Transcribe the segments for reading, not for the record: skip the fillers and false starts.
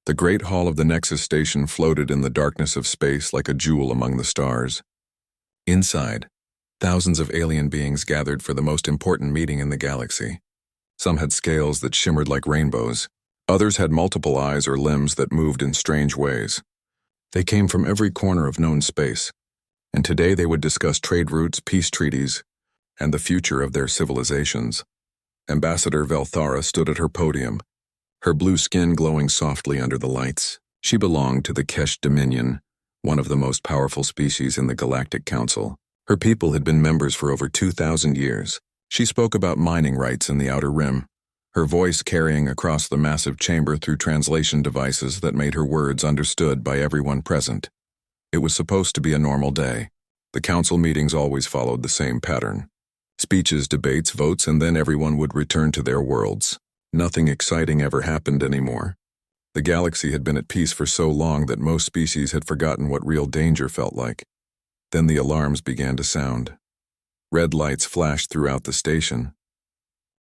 The great hall of the Nexus station floated in the darkness of space like a jewel among the stars. Inside, thousands of alien beings gathered for the most important meeting in the galaxy. Some had scales that shimmered like rainbows. Others had multiple eyes or limbs that moved in strange ways. They came from every corner of known space, and today they would discuss trade routes, peace treaties, and the future of their civilizations. Ambassador Velara stood at her podium, her blue skin glowing softly under the lights. She belonged to the Kesh Dominion, one of the most powerful species in the Galactic Council. Her people had been members for over 2,000 years. She spoke about mining rights in the Outer Rim, her voice carrying across the massive chamber through translation devices that made her words understood by everyone present. It was supposed to be a normal day. The council meetings always followed the same pattern. Speeches, debates, votes, and then everyone would return to their worlds. Nothing exciting ever happened anymore. The galaxy had been at peace for so long that most species had forgotten what real danger felt like. Then the alarms began to sound. Red lights flashed throughout the station.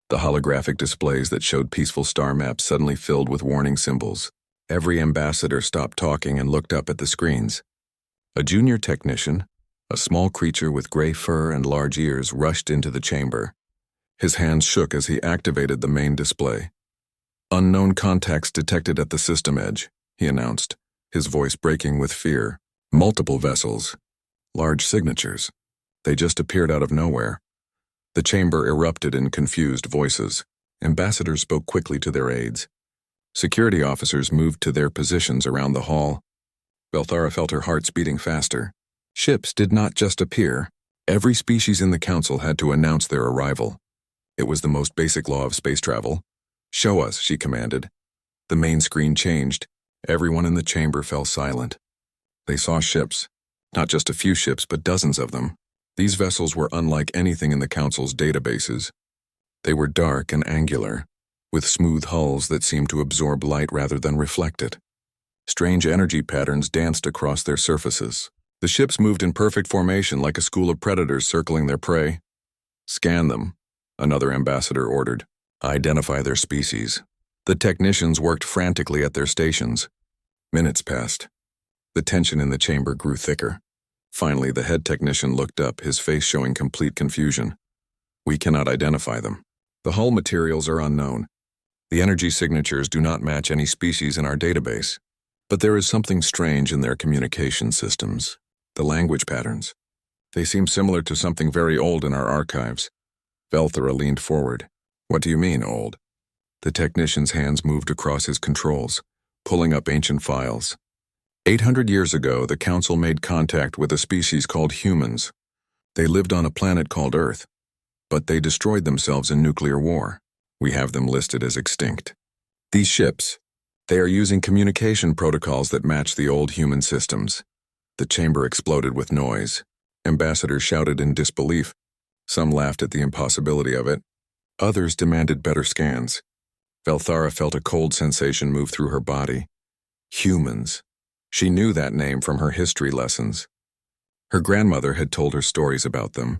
The holographic displays that showed peaceful star maps suddenly filled with warning symbols. Every ambassador stopped talking and looked up at the screens. A junior technician, a small creature with gray fur and large ears, rushed into the chamber. His hands shook as he activated the main display. "Unknown contacts detected at the system edge," he announced, his voice breaking with fear. "Multiple vessels. Large signatures. They just appeared out of nowhere." The chamber erupted in confused voices. Ambassadors spoke quickly to their aides. Security officers moved to their positions around the hall. Velara felt her heart beating faster. Ships did not just appear. Every species in the council had to announce their arrival. It was the most basic law of space travel. "Show us," she commanded. The main screen changed. Everyone in the chamber fell silent. They saw ships. Not just a few ships, but dozens of them. These vessels were unlike anything in the council's databases. They were dark and angular, with smooth hulls that seemed to absorb light rather than reflect it. Strange energy patterns danced across their surfaces. The ships moved in perfect formation like a school of predators circling their prey. "Scan them," another ambassador ordered. "Identify their species." The technicians worked frantically at their stations. Minutes passed. The tension in the chamber grew thicker. Finally, the head technician looked up, his face showing complete confusion. "We cannot identify them. The hull materials are unknown. The energy signatures do not match any species in our database. But there is something strange in their communication systems. The language patterns. They seem similar to something very old in our archives." Velara leaned forward. "What do you mean, old?" The technician's hands moved across his controls, pulling up ancient files. 800 years ago, the Council made contact with a species called humans. They lived on a planet called Earth, but they destroyed themselves in nuclear war. We have them listed as extinct. These ships, they are using communication protocols that match the old human systems. The chamber exploded with noise. Ambassadors shouted in disbelief. Some laughed at the impossibility of it. Others demanded better scans. Velara felt a cold sensation move through her body. Humans. She knew that name from her history lessons. Her grandmother had told her stories about them.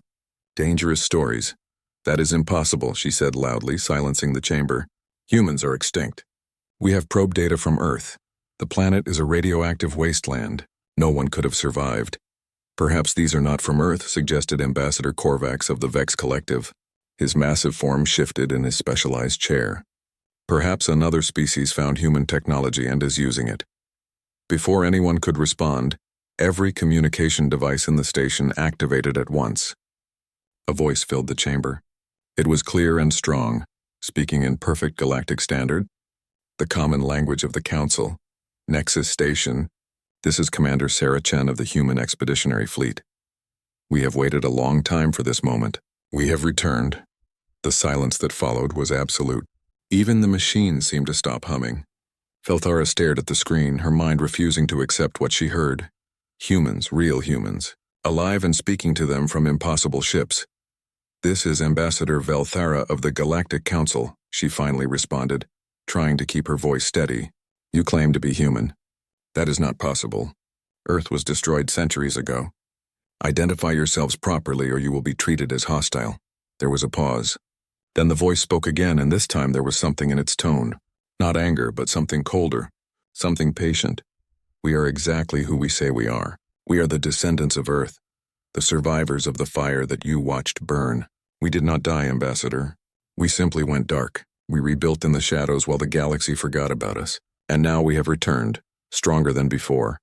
Dangerous stories. "That is impossible," she said loudly, silencing the chamber. "Humans are extinct. We have probe data from Earth. The planet is a radioactive wasteland. No one could have survived." "Perhaps these are not from Earth," suggested Ambassador Korvax of the Vex Collective. His massive form shifted in his specialized chair. "Perhaps another species found human technology and is using it." Before anyone could respond, every communication device in the station activated at once. A voice filled the chamber. It was clear and strong, speaking in perfect galactic standard. The common language of the Council. "Nexus Station. This is Commander Sarah Chen of the Human Expeditionary Fleet. We have waited a long time for this moment. We have returned." The silence that followed was absolute. Even the machine seemed to stop humming. Velara stared at the screen, her mind refusing to accept what she heard. Humans, real humans, alive and speaking to them from impossible ships. "This is Ambassador Velara of the Galactic Council," she finally responded, trying to keep her voice steady. "You claim to be human. That is not possible. Earth was destroyed centuries ago. Identify yourselves properly or you will be treated as hostile." There was a pause. Then the voice spoke again, and this time there was something in its tone. Not anger, but something colder. Something patient. We are exactly who we say we are. We are the descendants of Earth, the survivors of the fire that you watched burn. We did not die, Ambassador. We simply went dark. We rebuilt in the shadows while the galaxy forgot about us. And now we have returned, stronger than before.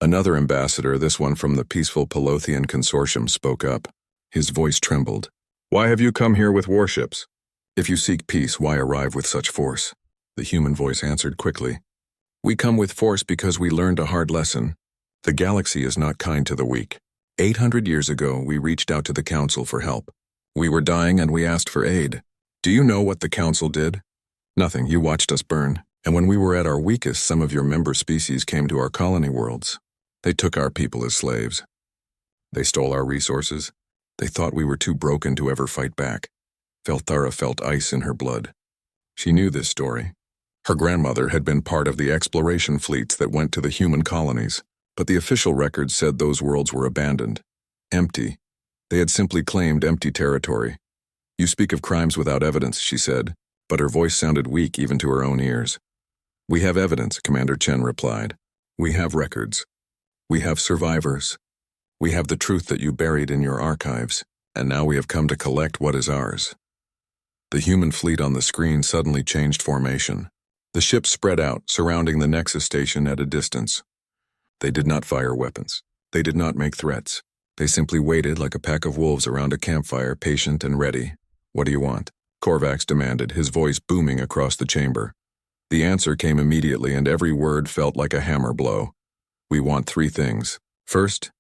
Another ambassador, this one from the peaceful Pelothian consortium, spoke up. His voice trembled. Why have you come here with warships? If you seek peace, why arrive with such force? The human voice answered quickly. We come with force because we learned a hard lesson. The galaxy is not kind to the weak. 800 years ago, we reached out to the Council for help. We were dying and we asked for aid. Do you know what the Council did? Nothing. You watched us burn. And when we were at our weakest, some of your member species came to our colony worlds. They took our people as slaves. They stole our resources. They thought we were too broken to ever fight back. Velara felt ice in her blood. She knew this story. Her grandmother had been part of the exploration fleets that went to the human colonies, but the official records said those worlds were abandoned. Empty. They had simply claimed empty territory. You speak of crimes without evidence, she said, but her voice sounded weak even to her own ears. We have evidence, Commander Chen replied. We have records. We have survivors. We have the truth that you buried in your archives, and now we have come to collect what is ours. The human fleet on the screen suddenly changed formation. The ships spread out, surrounding the Nexus station at a distance. They did not fire weapons. They did not make threats. They simply waited like a pack of wolves around a campfire, patient and ready. What do you want? Korvax demanded, his voice booming across the chamber. The answer came immediately, and every word felt like a hammer blow. We want 3 things. First,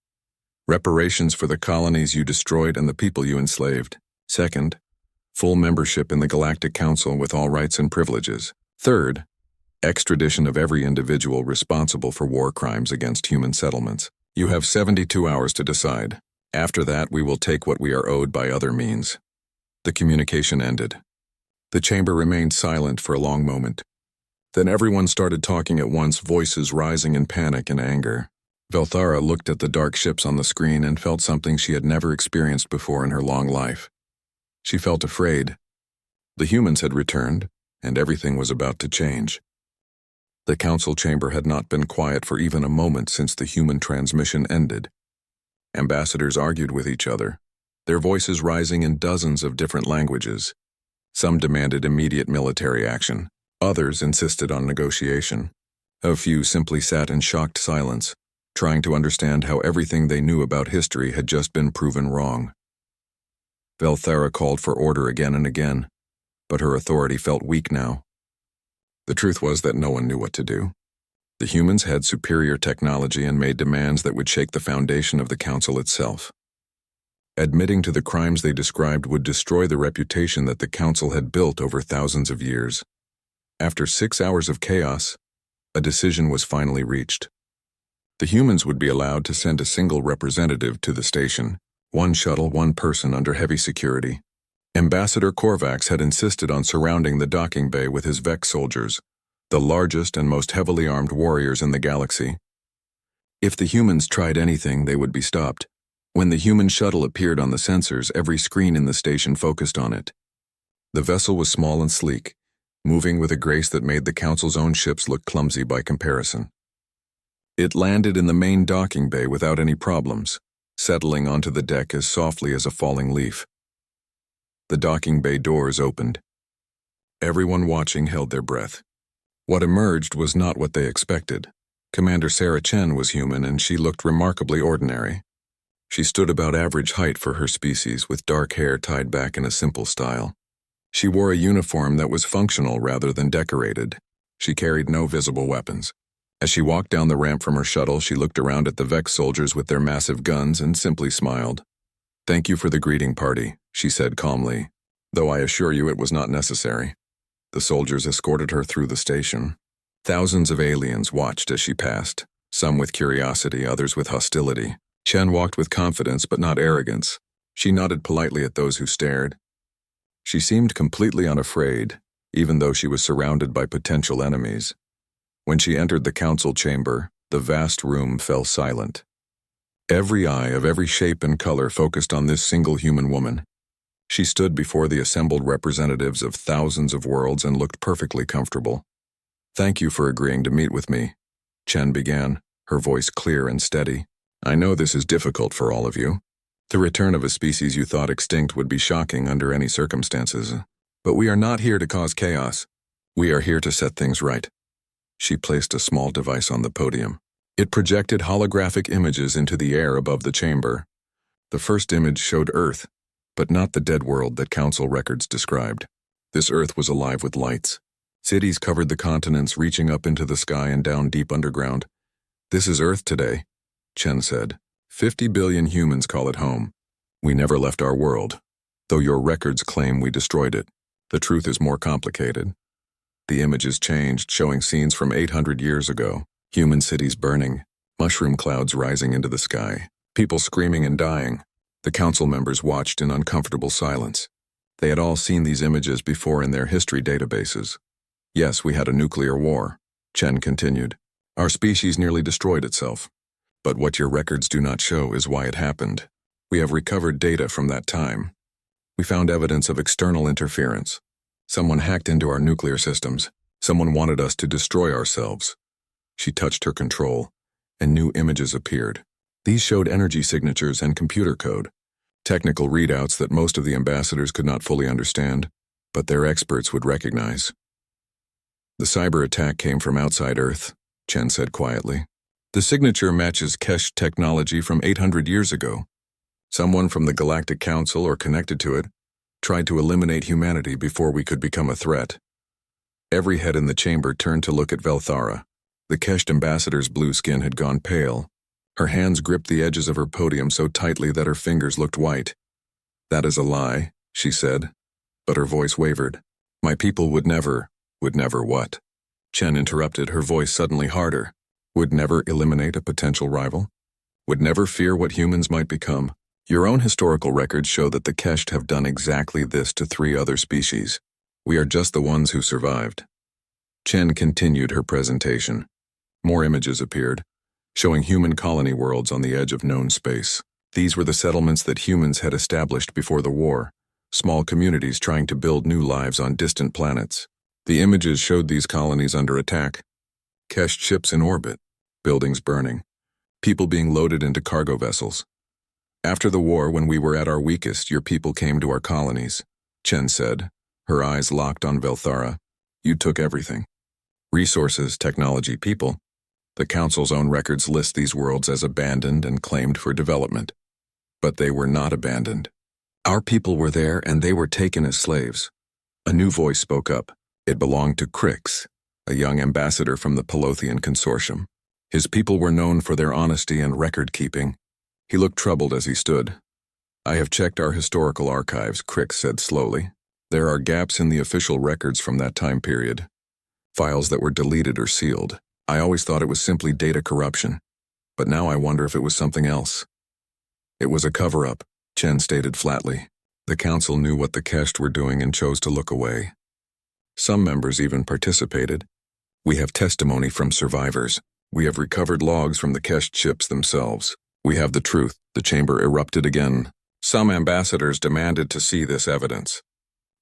reparations for the colonies you destroyed and the people you enslaved. Second, full membership in the Galactic Council with all rights and privileges. Third, extradition of every individual responsible for war crimes against human settlements. You have 72 hours to decide. After that, we will take what we are owed by other means. The communication ended. The chamber remained silent for a long moment. Then everyone started talking at once, voices rising in panic and anger. Velara looked at the dark ships on the screen and felt something she had never experienced before in her long life. She felt afraid. The humans had returned, and everything was about to change. The council chamber had not been quiet for even a moment since the human transmission ended. Ambassadors argued with each other, their voices rising in dozens of different languages. Some demanded immediate military action. Others insisted on negotiation. A few simply sat in shocked silence, trying to understand how everything they knew about history had just been proven wrong. Velara called for order again and again, but her authority felt weak now. The truth was that no one knew what to do. The humans had superior technology and made demands that would shake the foundation of the council itself. Admitting to the crimes they described would destroy the reputation that the council had built over thousands of years. After 6 hours of chaos, a decision was finally reached. The humans would be allowed to send a single representative to the station, 1 shuttle, 1 person under heavy security. Ambassador Korvax had insisted on surrounding the docking bay with his Vex soldiers, the largest and most heavily armed warriors in the galaxy. If the humans tried anything, they would be stopped. When the human shuttle appeared on the sensors, every screen in the station focused on it. The vessel was small and sleek, moving with a grace that made the Council's own ships look clumsy by comparison. It landed in the main docking bay without any problems, settling onto the deck as softly as a falling leaf. The docking bay doors opened. Everyone watching held their breath. What emerged was not what they expected. Commander Sarah Chen was human, and she looked remarkably ordinary. She stood about average height for her species, with dark hair tied back in a simple style. She wore a uniform that was functional rather than decorated. She carried no visible weapons. As she walked down the ramp from her shuttle, she looked around at the Vex soldiers with their massive guns and simply smiled. "Thank you for the greeting party," she said calmly, "though I assure you it was not necessary." The soldiers escorted her through the station. Thousands of aliens watched as she passed, some with curiosity, others with hostility. Chen walked with confidence but not arrogance. She nodded politely at those who stared. She seemed completely unafraid, even though she was surrounded by potential enemies. When she entered the council chamber, the vast room fell silent. Every eye of every shape and color focused on this single human woman. She stood before the assembled representatives of thousands of worlds and looked perfectly comfortable. Thank you for agreeing to meet with me, Chen began, her voice clear and steady. I know this is difficult for all of you. The return of a species you thought extinct would be shocking under any circumstances. But we are not here to cause chaos. We are here to set things right. She placed a small device on the podium. It projected holographic images into the air above the chamber. The first image showed Earth, but not the dead world that Council records described. This Earth was alive with lights. Cities covered the continents, reaching up into the sky and down deep underground. This is Earth today, Chen said. 50 billion humans call it home. We never left our world, though your records claim we destroyed it. The truth is more complicated. The images changed, showing scenes from 800 years ago. Human cities burning, mushroom clouds rising into the sky, people screaming and dying. The council members watched in uncomfortable silence. They had all seen these images before in their history databases. Yes, we had a nuclear war, Chen continued. Our species nearly destroyed itself. But what your records do not show is why it happened. We have recovered data from that time. We found evidence of external interference. Someone hacked into our nuclear systems. Someone wanted us to destroy ourselves. She touched her control, and new images appeared. These showed energy signatures and computer code, technical readouts that most of the ambassadors could not fully understand, but their experts would recognize. The cyber attack came from outside Earth, Chen said quietly. The signature matches Kesh technology from 800 years ago. Someone from the Galactic Council or connected to it tried to eliminate humanity before we could become a threat. Every head in the chamber turned to look at Velara. The Kesht ambassador's blue skin had gone pale. Her hands gripped the edges of her podium so tightly that her fingers looked white. That is a lie, she said, but her voice wavered. My people would never what? Chen interrupted, her voice suddenly harder. Would never eliminate a potential rival? Would never fear what humans might become? Your own historical records show that the Kesht have done exactly this to 3 other species. We are just the ones who survived. Chen continued her presentation. More images appeared, showing human colony worlds on the edge of known space. These were the settlements that humans had established before the war, small communities trying to build new lives on distant planets. The images showed these colonies under attack. Kesht ships in orbit, buildings burning, people being loaded into cargo vessels. After the war, when we were at our weakest, your people came to our colonies, Chen said, her eyes locked on Velara. You took everything. Resources, technology, people. The Council's own records list these worlds as abandoned and claimed for development. But they were not abandoned. Our people were there and they were taken as slaves. A new voice spoke up. It belonged to Crics, a young ambassador from the Pelothian Consortium. His people were known for their honesty and record-keeping. He looked troubled as he stood. I have checked our historical archives, Crics said slowly. There are gaps in the official records from that time period. Files that were deleted or sealed. I always thought it was simply data corruption. But now I wonder if it was something else. It was a cover-up, Chen stated flatly. The council knew what the Kesht were doing and chose to look away. Some members even participated. We have testimony from survivors. We have recovered logs from the Kesht ships themselves. We have the truth. The chamber erupted again. Some ambassadors demanded to see this evidence.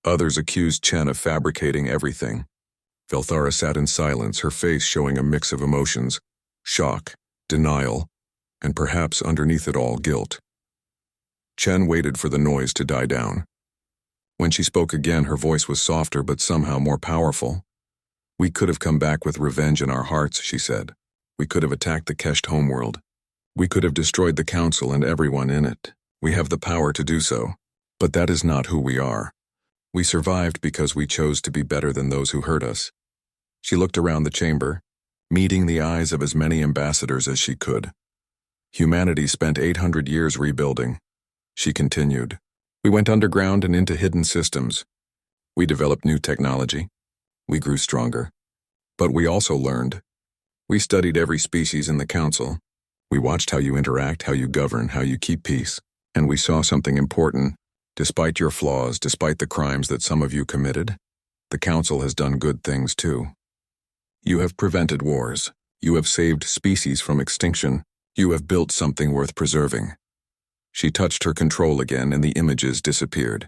Others accused Chen of fabricating everything. Velara sat in silence, her face showing a mix of emotions, shock, denial, and perhaps underneath it all, guilt. Chen waited for the noise to die down. When she spoke again, her voice was softer but somehow more powerful. We could have come back with revenge in our hearts, she said. We could have attacked the Kesht homeworld. We could have destroyed the council and everyone in it. We have the power to do so. But that is not who we are. We survived because we chose to be better than those who hurt us. She looked around the chamber, meeting the eyes of as many ambassadors as she could. Humanity spent 800 years rebuilding. She continued. We went underground and into hidden systems. We developed new technology. We grew stronger. But we also learned. We studied every species in the council. We watched how you interact, how you govern, how you keep peace. And we saw something important. Despite your flaws, despite the crimes that some of you committed, the council has done good things too. You have prevented wars. You have saved species from extinction. You have built something worth preserving. She touched her control again and the images disappeared.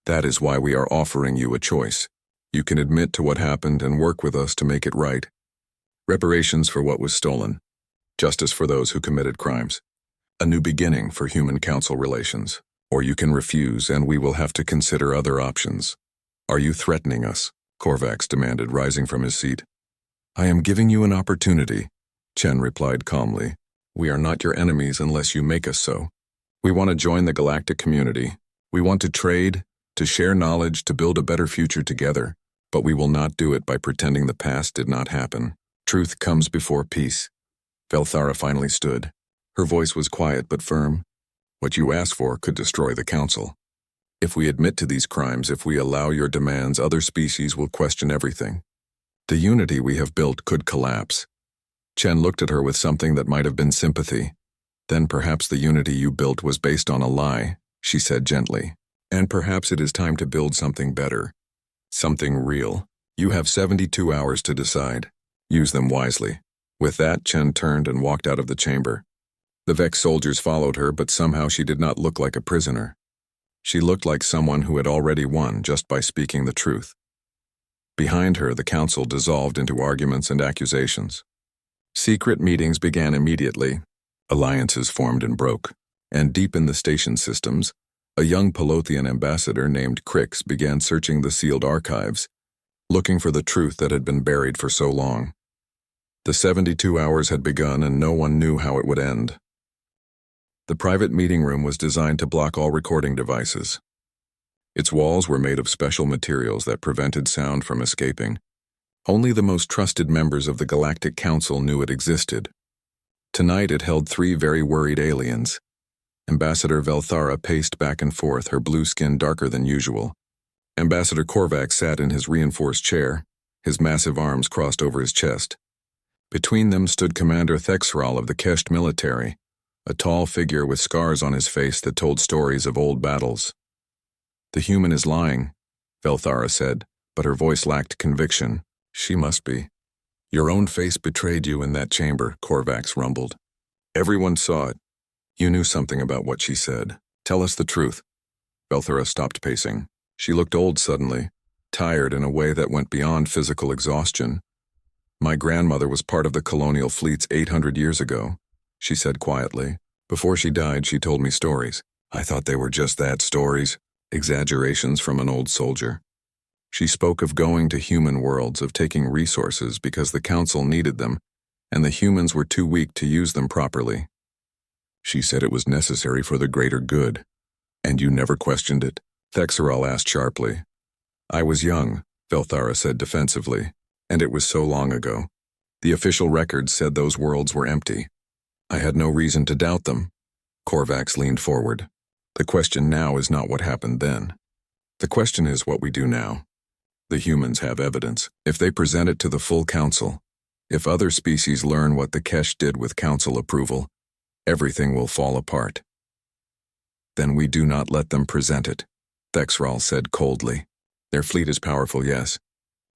That is why we are offering you a choice. You can admit to what happened and work with us to make it right. Reparations for what was stolen. Justice for those who committed crimes. A new beginning for human-council relations. Or you can refuse and we will have to consider other options. Are you threatening us? Korvax demanded, rising from his seat. I am giving you an opportunity, Chen replied calmly. We are not your enemies unless you make us so. We want to join the galactic community. We want to trade, to share knowledge, to build a better future together. But we will not do it by pretending the past did not happen. Truth comes before peace. Velara finally stood. Her voice was quiet but firm. What you asked for could destroy the Council. If we admit to these crimes, if we allow your demands, other species will question everything. The unity we have built could collapse. Chen looked at her with something that might have been sympathy. Then perhaps the unity you built was based on a lie, she said gently. And perhaps it is time to build something better. Something real. You have 72 hours to decide. Use them wisely. With that, Chen turned and walked out of the chamber. The Vex soldiers followed her, but somehow she did not look like a prisoner. She looked like someone who had already won just by speaking the truth. Behind her, the council dissolved into arguments and accusations. Secret meetings began immediately. Alliances formed and broke. And deep in the station systems, a young Pelothian ambassador named Crics began searching the sealed archives, looking for the truth that had been buried for so long. The 72 hours had begun and no one knew how it would end. The private meeting room was designed to block all recording devices. Its walls were made of special materials that prevented sound from escaping. Only the most trusted members of the Galactic Council knew it existed. Tonight it held 3 very worried aliens. Ambassador Velara paced back and forth, her blue skin darker than usual. Ambassador Korvax sat in his reinforced chair, his massive arms crossed over his chest. Between them stood Commander Thexral of the Kesht military, a tall figure with scars on his face that told stories of old battles. The human is lying, Velara said, but her voice lacked conviction. She must be. Your own face betrayed you in that chamber, Korvax rumbled. Everyone saw it. You knew something about what she said. Tell us the truth. Velara stopped pacing. She looked old suddenly, tired in a way that went beyond physical exhaustion. My grandmother was part of the Colonial fleets 800 years ago, she said quietly. Before she died, she told me stories. I thought they were just that, stories, exaggerations from an old soldier. She spoke of going to human worlds, of taking resources because the Council needed them, and the humans were too weak to use them properly. She said it was necessary for the greater good. And you never questioned it? Thexral asked sharply. I was young, Velara said defensively, and it was so long ago. The official records said those worlds were empty. I had no reason to doubt them. Korvax leaned forward. The question now is not what happened then. The question is what we do now. The humans have evidence. If they present it to the full Council, if other species learn what the Kesh did with Council approval, everything will fall apart. Then we do not let them present it, Thexral said coldly. Their fleet is powerful, yes,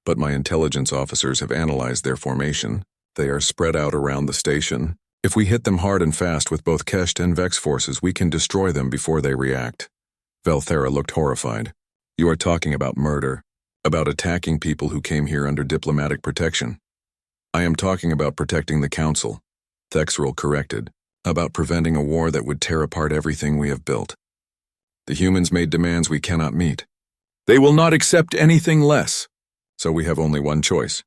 but my intelligence officers have analyzed their formation. They are spread out around the station. If we hit them hard and fast with both Kesht and Vex forces, we can destroy them before they react. Velara looked horrified. You are talking about murder, about attacking people who came here under diplomatic protection. I am talking about protecting the Council, Thexral corrected, about preventing a war that would tear apart everything we have built. The humans made demands we cannot meet. They will not accept anything less, so we have only one choice.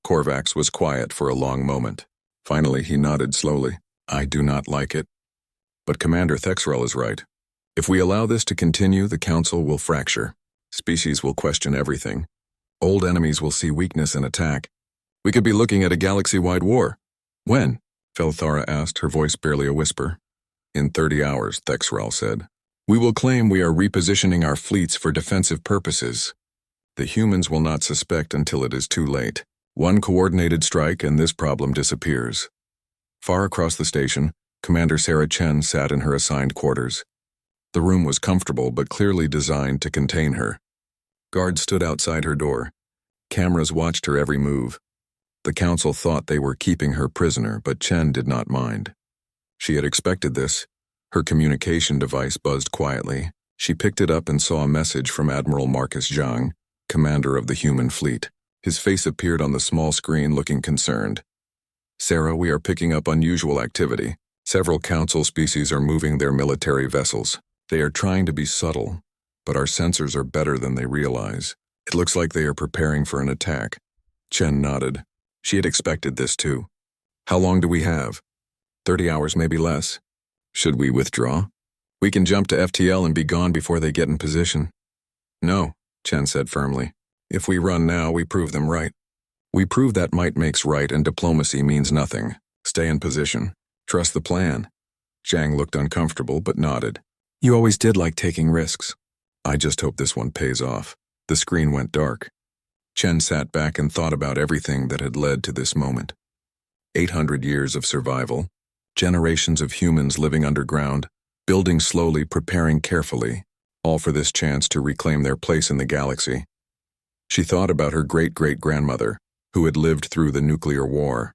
Korvax was quiet for a long moment. Finally, he nodded slowly. I do not like it. But Commander Thexral is right. If we allow this to continue, the Council will fracture. Species will question everything. Old enemies will see weakness and attack. We could be looking at a galaxy-wide war. When? Velara asked, her voice barely a whisper. In 30 hours, Thexral said. We will claim we are repositioning our fleets for defensive purposes. The humans will not suspect until it is too late. One coordinated strike and this problem disappears. Far across the station, Commander Sarah Chen sat in her assigned quarters. The room was comfortable but clearly designed to contain her. Guards stood outside her door. Cameras watched her every move. The Council thought they were keeping her prisoner, but Chen did not mind. She had expected this. Her communication device buzzed quietly. She picked it up and saw a message from Admiral Marcus Zhang. commander of the human fleet. His face appeared on the small screen, looking concerned. Sarah, we are picking up unusual activity. Several council species are moving their military vessels. They are trying to be subtle, but our sensors are better than they realize. It looks like they are preparing for an attack. Chen nodded. She had expected this too. How long do we have? 30 hours, maybe less. Should we withdraw? We can jump to FTL and be gone before they get in position. No, Chen said firmly. If we run now, we prove them right. We prove that might makes right and diplomacy means nothing. Stay in position. Trust the plan. Zhang looked uncomfortable but nodded. You always did like taking risks. I just hope this one pays off. The screen went dark. Chen sat back and thought about everything that had led to this moment. 800 years of survival, generations of humans living underground, building slowly, preparing carefully, all for this chance to reclaim their place in the galaxy. She thought about her great-great-grandmother, who had lived through the nuclear war.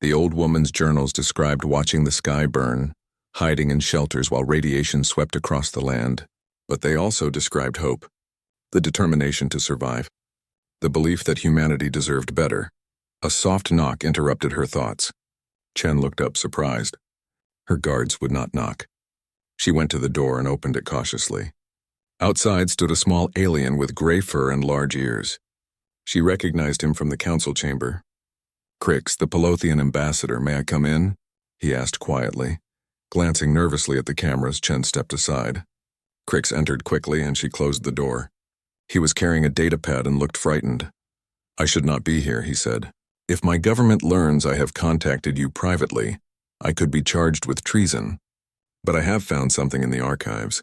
The old woman's journals described watching the sky burn, hiding in shelters while radiation swept across the land. But they also described hope, the determination to survive, the belief that humanity deserved better. A soft knock interrupted her thoughts. Chen looked up, surprised. Her guards would not knock. She went to the door and opened it cautiously. Outside stood a small alien with gray fur and large ears. She recognized him from the council chamber. Crics, the Pelothian ambassador, may I come in? He asked quietly. Glancing nervously at the cameras, Chen stepped aside. Crics entered quickly and she closed the door. He was carrying a datapad and looked frightened. I should not be here, he said. If my government learns I have contacted you privately, I could be charged with treason. But I have found something in the archives.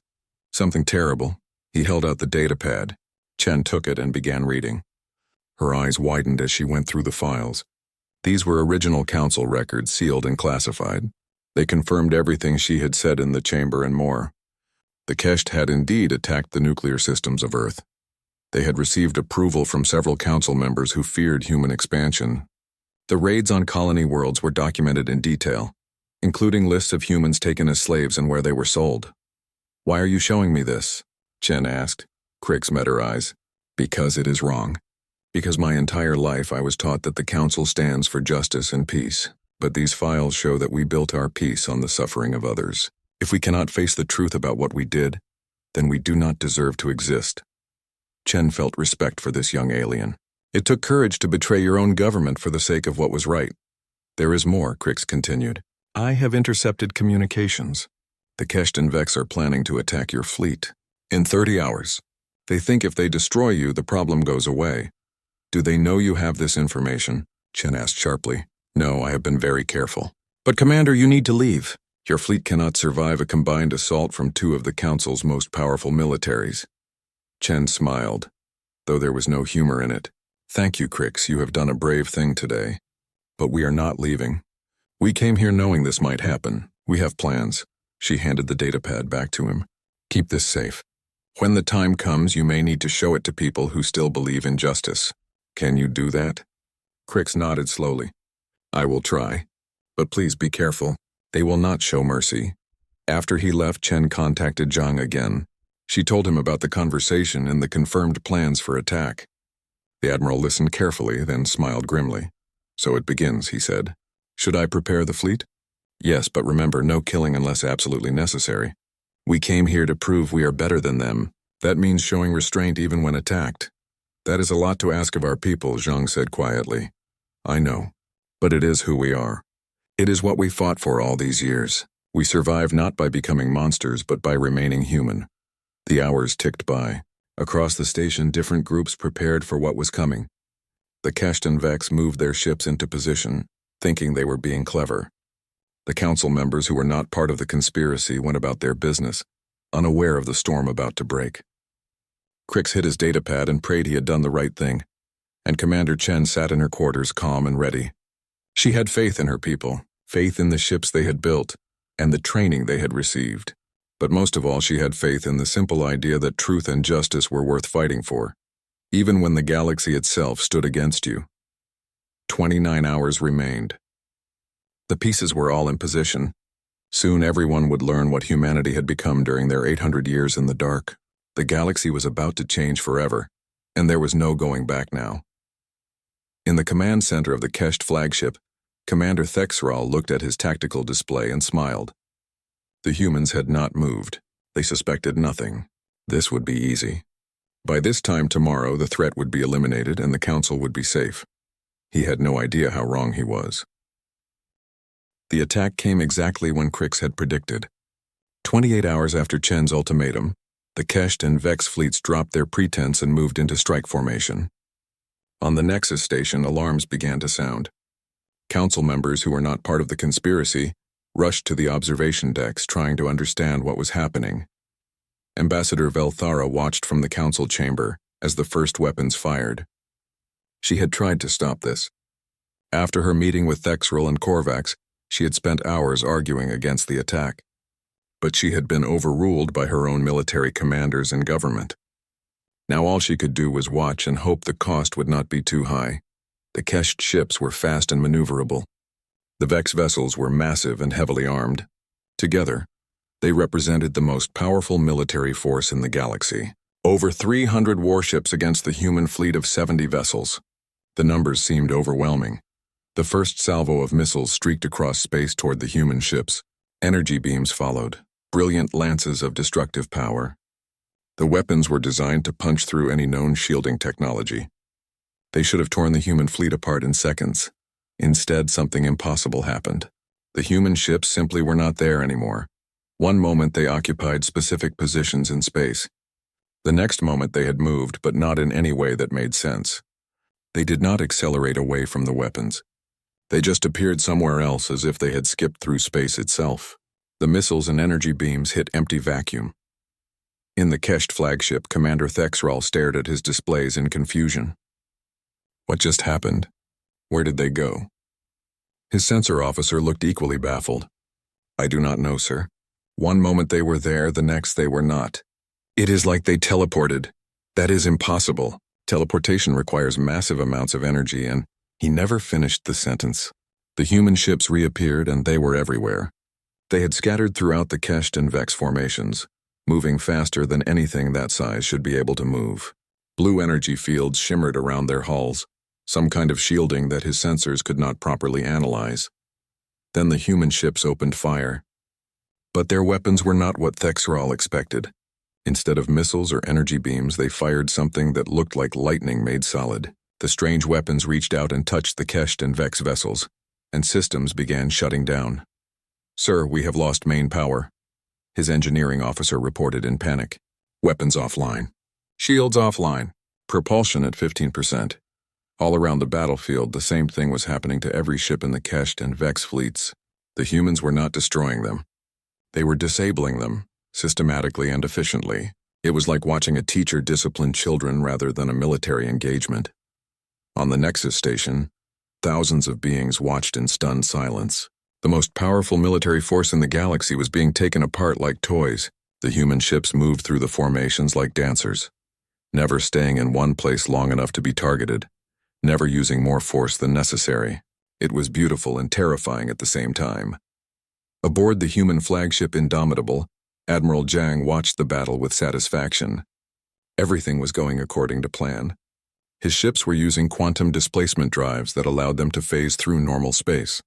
Something terrible. He held out the datapad. Chen took it and began reading. Her eyes widened as she went through the files. These were original council records, sealed and classified. They confirmed everything she had said in the chamber and more. The Kesht had indeed attacked the nuclear systems of Earth. They had received approval from several council members who feared human expansion. The raids on colony worlds were documented in detail, including lists of humans taken as slaves and where they were sold. Why are you showing me this? Chen asked. Crics met her eyes. Because it is wrong. Because my entire life I was taught that the council stands for justice and peace. But these files show that we built our peace on the suffering of others. If we cannot face the truth about what we did, then we do not deserve to exist. Chen felt respect for this young alien. It took courage to betray your own government for the sake of what was right. There is more, Crics continued. I have intercepted communications. The Kesht and Vex are planning to attack your fleet. In 30 hours. They think if they destroy you, the problem goes away. Do they know you have this information? Chen asked sharply. No, I have been very careful. But Commander, you need to leave. Your fleet cannot survive a combined assault from two of the Council's most powerful militaries. Chen smiled, though there was no humor in it. Thank you, Crics, you have done a brave thing today. But we are not leaving. We came here knowing this might happen. We have plans. She handed the datapad back to him. Keep this safe. When the time comes, you may need to show it to people who still believe in justice. Can you do that? Crics nodded slowly. I will try. But please be careful. They will not show mercy. After he left, Chen contacted Zhang again. She told him about the conversation and the confirmed plans for attack. The Admiral listened carefully, then smiled grimly. So it begins, he said. Should I prepare the fleet? Yes, but remember, no killing unless absolutely necessary. We came here to prove we are better than them. That means showing restraint even when attacked. That is a lot to ask of our people, Zhang said quietly. I know, but it is who we are. It is what we fought for all these years. We survived not by becoming monsters, but by remaining human. The hours ticked by. Across the station, different groups prepared for what was coming. The Kesht and Vex moved their ships into position, thinking they were being clever. The council members who were not part of the conspiracy went about their business, unaware of the storm about to break. Crics hit his datapad and prayed he had done the right thing, and Commander Chen sat in her quarters calm and ready. She had faith in her people, faith in the ships they had built, and the training they had received. But most of all, she had faith in the simple idea that truth and justice were worth fighting for, even when the galaxy itself stood against you. 29 hours remained. The pieces were all in position. Soon everyone would learn what humanity had become during their 800 years in the dark. The galaxy was about to change forever. and there was no going back now. In the command center of the Kesht flagship, Commander Thexral looked at his tactical display and smiled. The humans had not moved. They suspected nothing. This would be easy. By this time tomorrow, the threat would be eliminated and the Council would be safe. He had no idea how wrong he was. The attack came exactly when Crics had predicted. 28 hours after Chen's ultimatum, the Kesht and Vex fleets dropped their pretense and moved into strike formation. On the Nexus station, alarms began to sound. Council members who were not part of the conspiracy rushed to the observation decks trying to understand what was happening. Ambassador Velara watched from the Council chamber as the first weapons fired. She had tried to stop this. After her meeting with Thexral and Korvax, she had spent hours arguing against the attack. But she had been overruled by her own military commanders and government. Now all she could do was watch and hope the cost would not be too high. The Kesht ships were fast and maneuverable. The Vex vessels were massive and heavily armed. Together, they represented the most powerful military force in the galaxy. Over 300 warships against the human fleet of 70 vessels. The numbers seemed overwhelming. The first salvo of missiles streaked across space toward the human ships. Energy beams followed, brilliant lances of destructive power. The weapons were designed to punch through any known shielding technology. They should have torn the human fleet apart in seconds. Instead, something impossible happened. The human ships simply were not there anymore. One moment they occupied specific positions in space. The next moment they had moved, but not in any way that made sense. They did not accelerate away from the weapons. They just appeared somewhere else as if they had skipped through space itself. The missiles and energy beams hit empty vacuum. In the Kesht flagship, Commander Thexral stared at his displays in confusion. What just happened? Where did they go? His sensor officer looked equally baffled. I do not know, sir. One moment they were there, the next they were not. It is like they teleported. That is impossible. Teleportation requires massive amounts of energy, and he never finished the sentence. The human ships reappeared, and they were everywhere. They had scattered throughout the Kesht and Vex formations, moving faster than anything that size should be able to move. Blue energy fields shimmered around their hulls, some kind of shielding that his sensors could not properly analyze. Then the human ships opened fire. But their weapons were not what Thexral expected. Instead of missiles or energy beams, they fired something that looked like lightning made solid. The strange weapons reached out and touched the Kesht and Vex vessels, and systems began shutting down. Sir, we have lost main power. His engineering officer reported in panic. Weapons offline. Shields offline. Propulsion at 15%. All around the battlefield, the same thing was happening to every ship in the Kesht and Vex fleets. The humans were not destroying them. They were disabling them, systematically and efficiently. It was like watching a teacher discipline children rather than a military engagement. On the Nexus station, thousands of beings watched in stunned silence. The most powerful military force in the galaxy was being taken apart like toys. The human ships moved through the formations like dancers, never staying in one place long enough to be targeted, never using more force than necessary. It was beautiful and terrifying at the same time. Aboard the human flagship Indomitable, Admiral Zhang watched the battle with satisfaction. Everything was going according to plan. His ships were using quantum displacement drives that allowed them to phase through normal space.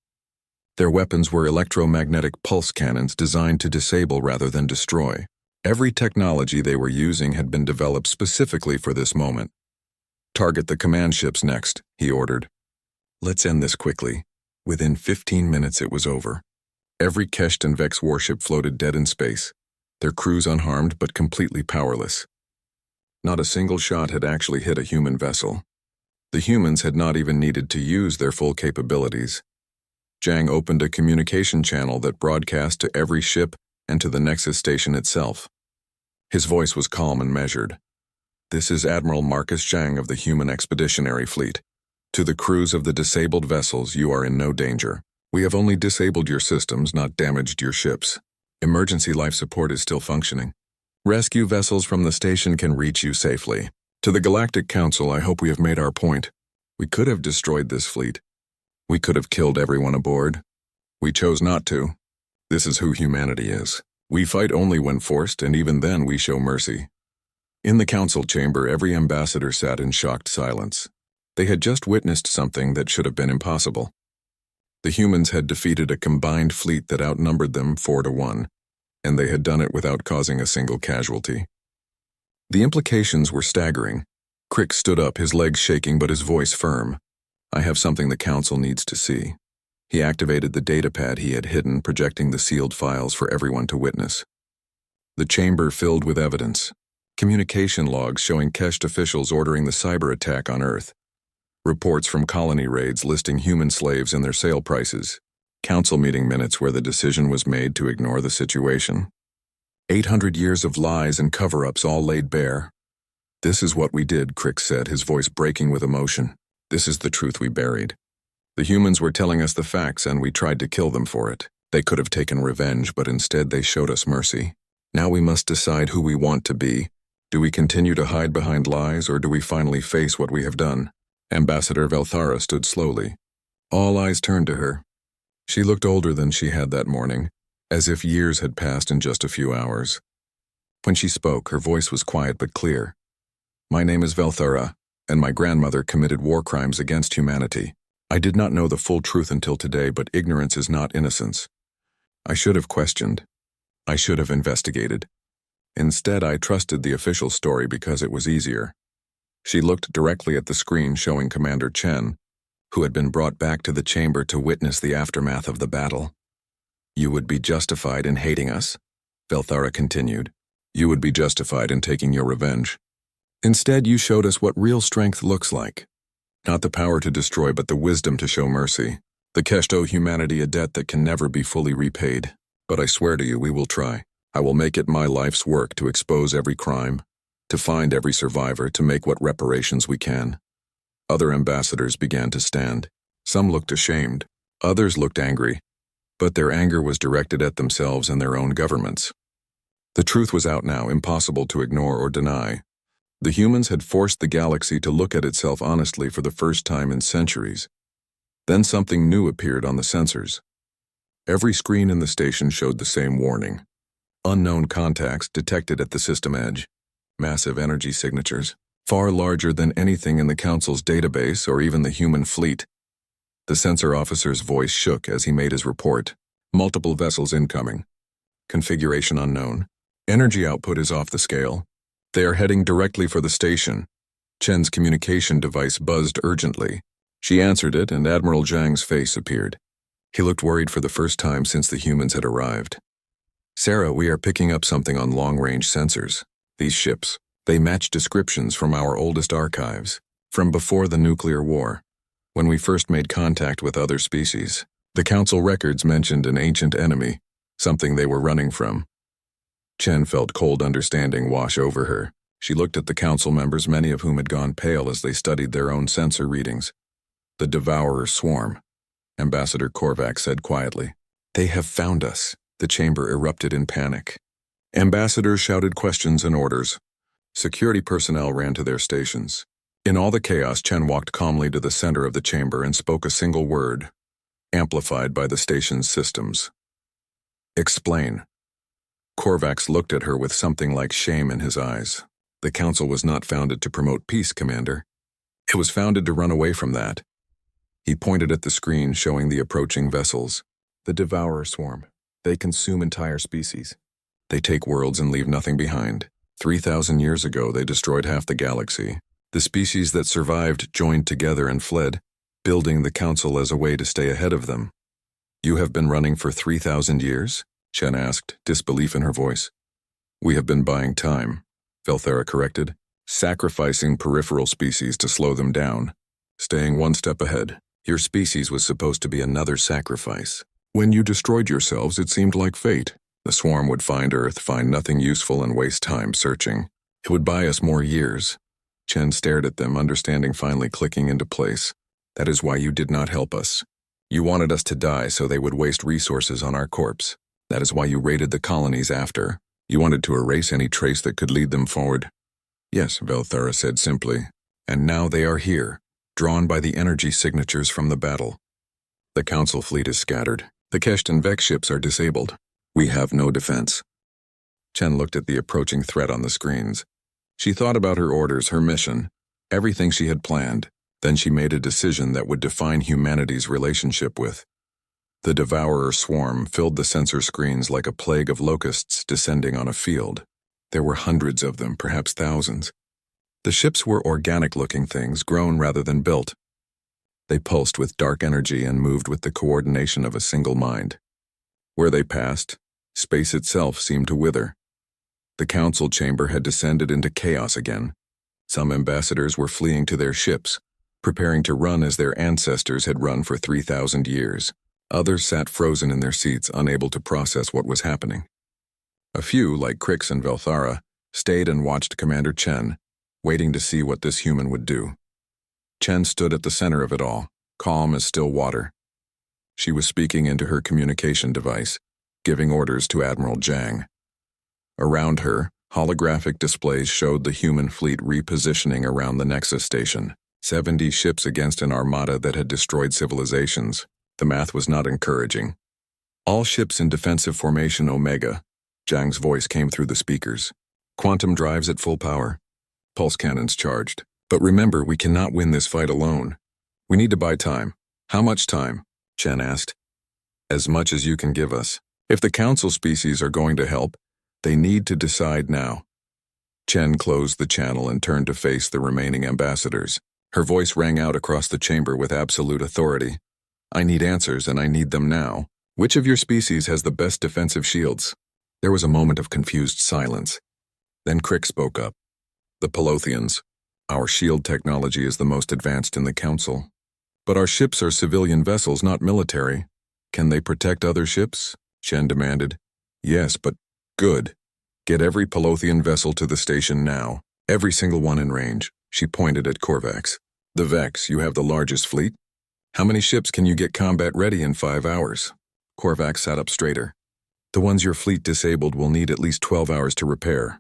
Their weapons were electromagnetic pulse cannons designed to disable rather than destroy. Every technology they were using had been developed specifically for this moment. Target the command ships next, he ordered. Let's end this quickly. Within 15 minutes it was over. Every Kesht and Vex warship floated dead in space, their crews unharmed but completely powerless. Not a single shot had actually hit a human vessel. The humans had not even needed to use their full capabilities. Zhang opened a communication channel that broadcast to every ship and to the Nexus station itself. His voice was calm and measured. This is Admiral Marcus Zhang of the Human Expeditionary Fleet. To the crews of the disabled vessels, you are in no danger. We have only disabled your systems, not damaged your ships. Emergency life support is still functioning. Rescue vessels from the station can reach you safely. To the Galactic Council, I hope we have made our point. We could have destroyed this fleet. We could have killed everyone aboard. We chose not to. This is who humanity is. We fight only when forced, and even then we show mercy. In the council chamber, every ambassador sat in shocked silence. They had just witnessed something that should have been impossible. The humans had defeated a combined fleet that outnumbered them 4-1, and they had done it without causing a single casualty. The implications were staggering. Crics stood up, his legs shaking but his voice firm. "I have something the council needs to see." He activated the datapad he had hidden, projecting the sealed files for everyone to witness. The chamber filled with evidence. Communication logs showing Kesht officials ordering the cyber attack on Earth. Reports from colony raids listing human slaves and their sale prices. Council meeting minutes where the decision was made to ignore the situation. 800 years of lies and cover-ups all laid bare. "This is what we did," Crics said, his voice breaking with emotion. "This is the truth we buried. The humans were telling us the facts and we tried to kill them for it. They could have taken revenge, but instead they showed us mercy. Now we must decide who we want to be. Do we continue to hide behind lies, or do we finally face what we have done?" Ambassador Velara stood slowly. All eyes turned to her. She looked older than she had that morning, as if years had passed in just a few hours. When she spoke, her voice was quiet but clear. "My name is Velara, and my grandmother committed war crimes against humanity. I did not know the full truth until today, but ignorance is not innocence. I should have questioned. I should have investigated. Instead, I trusted the official story because it was easier." She looked directly at the screen showing Commander Chen, who had been brought back to the chamber to witness the aftermath of the battle. "You would be justified in hating us," Velara continued. "You would be justified in taking your revenge. Instead, you showed us what real strength looks like. Not the power to destroy, but the wisdom to show mercy. The Kesht owe humanity a debt that can never be fully repaid. But I swear to you, we will try. I will make it my life's work to expose every crime, to find every survivor, to make what reparations we can." Other ambassadors began to stand. Some looked ashamed, others looked angry, but their anger was directed at themselves and their own governments. The truth was out now, impossible to ignore or deny. The humans had forced the galaxy to look at itself honestly for the first time in centuries. Then something new appeared on the sensors. Every screen in the station showed the same warning. Unknown contacts detected at the system edge. Massive energy signatures, far larger than anything in the Council's database or even the human fleet. The sensor officer's voice shook as he made his report. "Multiple vessels incoming. Configuration unknown. Energy output is off the scale. They are heading directly for the station." Chen's communication device buzzed urgently. She answered it, and Admiral Zhang's face appeared. He looked worried for the first time since the humans had arrived. "Sarah, we are picking up something on long-range sensors. These ships, they match descriptions from our oldest archives, from before the nuclear war, when we first made contact with other species. The Council records mentioned an ancient enemy, something they were running from." Chen felt cold understanding wash over her. She looked at the Council members, many of whom had gone pale as they studied their own sensor readings. "The Devourer swarm," Ambassador Korvac said quietly. "They have found us." The chamber erupted in panic. Ambassadors shouted questions and orders. Security personnel ran to their stations. In all the chaos, Chen walked calmly to the center of the chamber and spoke a single word, amplified by the station's systems. "Explain." Korvax looked at her with something like shame in his eyes. "The Council was not founded to promote peace, Commander. It was founded to run away from that." He pointed at the screen showing the approaching vessels. "The Devourer swarm. They consume entire species. They take worlds and leave nothing behind. 3,000 years ago, they destroyed half the galaxy. The species that survived joined together and fled, building the Council as a way to stay ahead of them." "You have been running for 3,000 years?" Chen asked, disbelief in her voice. "We have been buying time," Velara corrected, "sacrificing peripheral species to slow them down, staying one step ahead. Your species was supposed to be another sacrifice. When you destroyed yourselves, it seemed like fate. The swarm would find Earth, find nothing useful, and waste time searching. It would buy us more years." Chen stared at them, understanding finally clicking into place. "That is why you did not help us. You wanted us to die so they would waste resources on our corpse. That is why you raided the colonies after. You wanted to erase any trace that could lead them forward." "Yes," Velara said simply. "And now they are here, drawn by the energy signatures from the battle. The Council fleet is scattered. The Kesht and Vex ships are disabled. We have no defense." Chen looked at the approaching threat on the screens. She thought about her orders, her mission, everything she had planned. Then she made a decision that would define humanity's relationship with. The devourer swarm filled the sensor screens like a plague of locusts descending on a field. There were hundreds of them, perhaps thousands. The ships were organic-looking things, grown rather than built. They pulsed with dark energy and moved with the coordination of a single mind. Where they passed, space itself seemed to wither. The council chamber had descended into chaos again. Some ambassadors were fleeing to their ships, preparing to run as their ancestors had run for 3,000 years. Others sat frozen in their seats, unable to process what was happening. A few, like Crics and Velara, stayed and watched Commander Chen, waiting to see what this human would do. Chen stood at the center of it all, calm as still water. She was speaking into her communication device, giving orders to Admiral Zhang. Around her, holographic displays showed the human fleet repositioning around the Nexus station. 70 ships against an armada that had destroyed civilizations. The math was not encouraging. All ships in defensive formation Omega. Zhang's voice came through the speakers. Quantum drives at full power. Pulse cannons charged. But remember, we cannot win this fight alone. We need to buy time. How much time? Chen asked. As much as you can give us. If the council species are going to help, they need to decide now. Chen closed the channel and turned to face the remaining ambassadors. Her voice rang out across the chamber with absolute authority. I need answers, and I need them now. Which of your species has the best defensive shields? There was a moment of confused silence. Then Crick spoke up. The Pelothians. Our shield technology is the most advanced in the council. But our ships are civilian vessels, not military. Can they protect other ships? Chen demanded. Yes, but good. Get every Pelothian vessel to the station now. Every single one in range. She pointed at Korvax. The Vex, you have the largest fleet? How many ships can you get combat ready in 5 hours? Korvax sat up straighter. The ones your fleet disabled will need at least 12 hours to repair.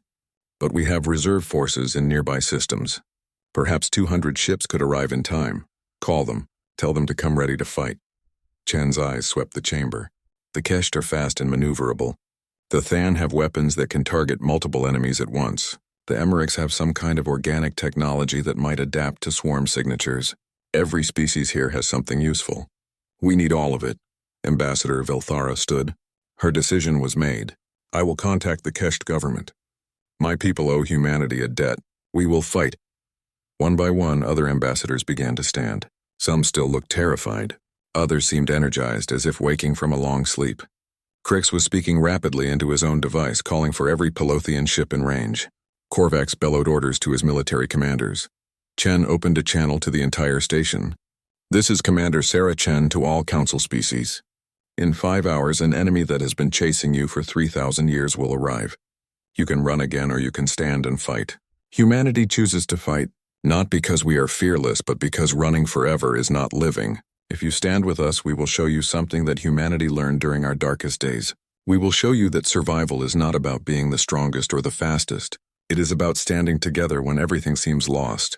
But we have reserve forces in nearby systems. Perhaps 200 ships could arrive in time. Call them. Tell them to come ready to fight. Chen's eyes swept the chamber. The Kesht are fast and maneuverable. The Than have weapons that can target multiple enemies at once. The Emerics have some kind of organic technology that might adapt to swarm signatures. Every species here has something useful. We need all of it. Ambassador Velara stood. Her decision was made. I will contact the Kesht government. My people owe humanity a debt. We will fight. One by one, other ambassadors began to stand. Some still looked terrified. Others seemed energized, as if waking from a long sleep. Crics was speaking rapidly into his own device, calling for every Pelothian ship in range. Korvax bellowed orders to his military commanders. Chen opened a channel to the entire station. This is Commander Sarah Chen to all council species. In 5 hours, an enemy that has been chasing you for 3,000 years will arrive. You can run again or you can stand and fight. Humanity chooses to fight, not because we are fearless, but because running forever is not living. If you stand with us, we will show you something that humanity learned during our darkest days. We will show you that survival is not about being the strongest or the fastest. It is about standing together when everything seems lost.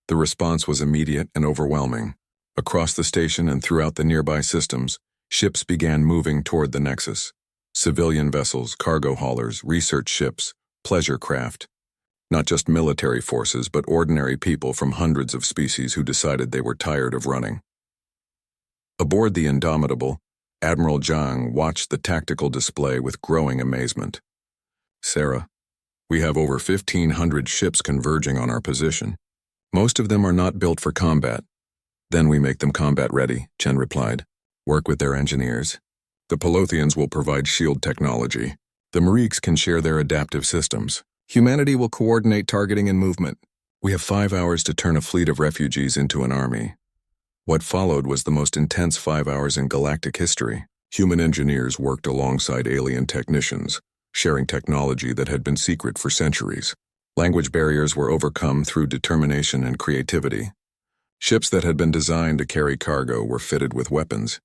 The response was immediate and overwhelming. Across the station and throughout the nearby systems, ships began moving toward the Nexus. Civilian vessels, cargo haulers, research ships, pleasure craft. Not just military forces, but ordinary people from hundreds of species who decided they were tired of running. Aboard the Indomitable, Admiral Zhang watched the tactical display with growing amazement. Sarah, we have over 1,500 ships converging on our position. Most of them are not built for combat. Then we make them combat ready, Chen replied. Work with their engineers. The Pelothians will provide shield technology. The Mariks can share their adaptive systems. Humanity will coordinate targeting and movement. We have 5 hours to turn a fleet of refugees into an army. What followed was the most intense 5 hours in galactic history. Human engineers worked alongside alien technicians, sharing technology that had been secret for centuries. Language barriers were overcome through determination and creativity. Ships that had been designed to carry cargo were fitted with weapons.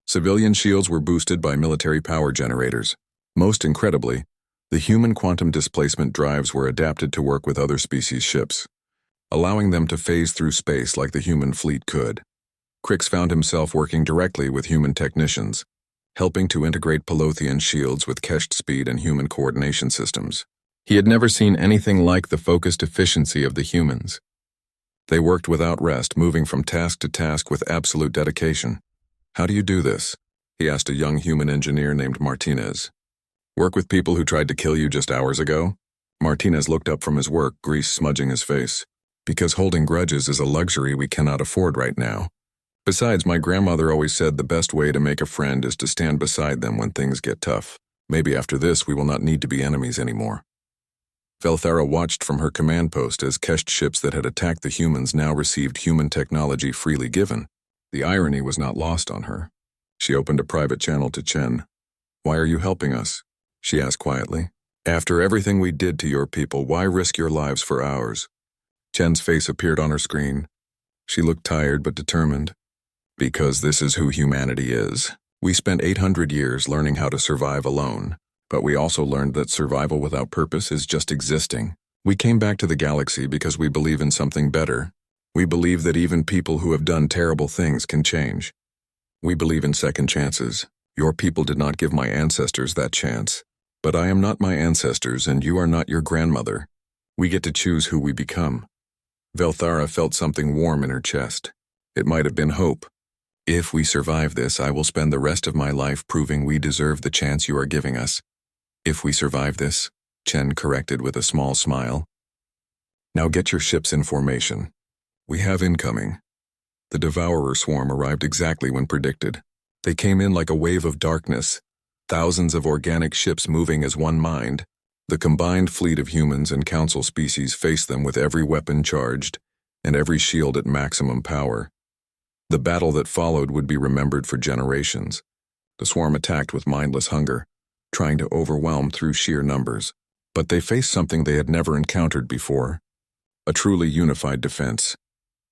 Civilian shields were boosted by military power generators. Most incredibly, the human quantum displacement drives were adapted to work with other species' ships, allowing them to phase through space like the human fleet could. Crics found himself working directly with human technicians, helping to integrate Pelothian shields with Kesht speed and human coordination systems. He had never seen anything like the focused efficiency of the humans. They worked without rest, moving from task to task with absolute dedication. "How do you do this?" he asked a young human engineer named Martinez. "Work with people who tried to kill you just hours ago?" Martinez looked up from his work, grease smudging his face. "Because holding grudges is a luxury we cannot afford right now. Besides, my grandmother always said the best way to make a friend is to stand beside them when things get tough. Maybe after this we will not need to be enemies anymore." Velara watched from her command post as Kesht ships that had attacked the humans now received human technology freely given. The irony was not lost on her. She opened a private channel to Chen. "Why are you helping us?" she asked quietly. "After everything we did to your people, why risk your lives for ours?" Chen's face appeared on her screen. She looked tired but determined. "Because this is who humanity is. We spent 800 years learning how to survive alone, but we also learned that survival without purpose is just existing. We came back to the galaxy because we believe in something better. We believe that even people who have done terrible things can change. We believe in second chances. Your people did not give my ancestors that chance. But I am not my ancestors and you are not your grandmother. We get to choose who we become." Velara felt something warm in her chest. It might have been hope. "If we survive this, I will spend the rest of my life proving we deserve the chance you are giving us." "If we survive this," Chen corrected with a small smile. "Now get your ships in formation. We have incoming." The Devourer swarm arrived exactly when predicted. They came in like a wave of darkness, thousands of organic ships moving as one mind. The combined fleet of humans and council species faced them with every weapon charged and every shield at maximum power. The battle that followed would be remembered for generations. The swarm attacked with mindless hunger, trying to overwhelm through sheer numbers. But they faced something they had never encountered before: a truly unified defense.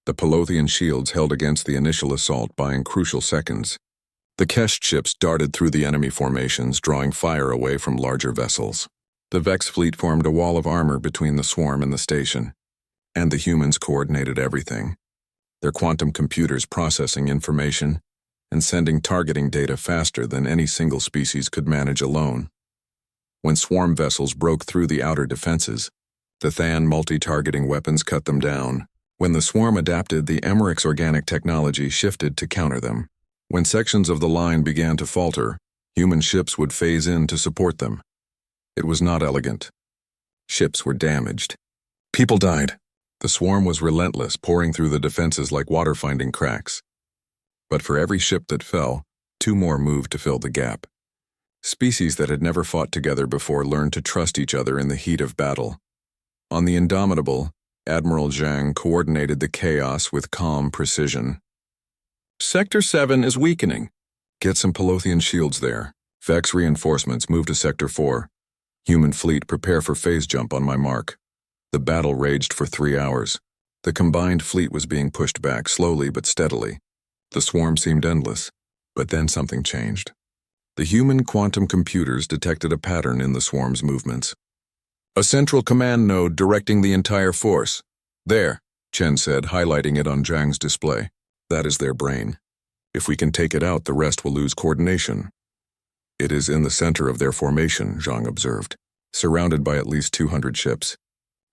The Pelothian shields held against the initial assault, buying crucial seconds. The Kesht ships darted through the enemy formations, drawing fire away from larger vessels. The Vex fleet formed a wall of armor between the swarm and the station, and the humans coordinated everything. Their quantum computers processing information and sending targeting data faster than any single species could manage alone. When swarm vessels broke through the outer defenses, the Than multi-targeting weapons cut them down. When the swarm adapted, the Emmerich's organic technology shifted to counter them. When sections of the line began to falter, human ships would phase in to support them. It was not elegant. Ships were damaged. People died. The swarm was relentless, pouring through the defenses like water finding cracks. But for every ship that fell, 2 more moved to fill the gap. Species that had never fought together before learned to trust each other in the heat of battle. On the Indomitable, Admiral Zhang coordinated the chaos with calm precision. "Sector 7 is weakening. Get some Pelothian shields there. Vex reinforcements move to Sector 4. Human fleet, prepare for phase jump on my mark." The battle raged for 3 hours. The combined fleet was being pushed back slowly but steadily. The swarm seemed endless, but then something changed. The human quantum computers detected a pattern in the swarm's movements. "A central command node directing the entire force. There," Chen said, highlighting it on Zhang's display. "That is their brain. If we can take it out, the rest will lose coordination." "It is in the center of their formation," Zhang observed, "surrounded by at least 200 ships.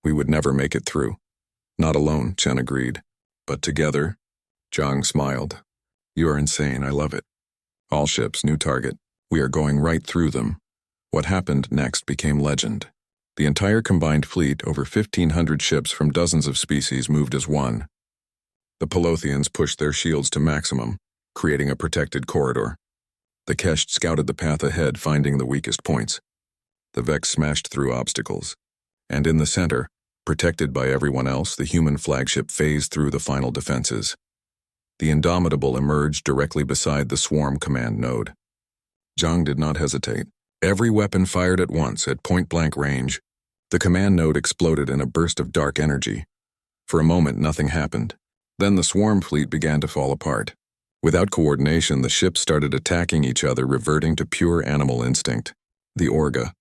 We would never make it through." "Not alone," Chen agreed. "But together?" Zhang smiled. "You are insane, I love it. All ships, new target. We are going right through them." What happened next became legend. The entire combined fleet, over 1,500 ships from dozens of species, moved as one. The Pelothians pushed their shields to maximum, creating a protected corridor. The Kesht scouted the path ahead, finding the weakest points. The Vex smashed through obstacles. And in the center, protected by everyone else, the human flagship phased through the final defenses. The Indomitable emerged directly beside the swarm command node. Zhang did not hesitate. Every weapon fired at once, at point-blank range. The command node exploded in a burst of dark energy. For a moment, nothing happened. Then the swarm fleet began to fall apart. Without coordination, the ships started attacking each other, reverting to pure animal instinct. The Orga,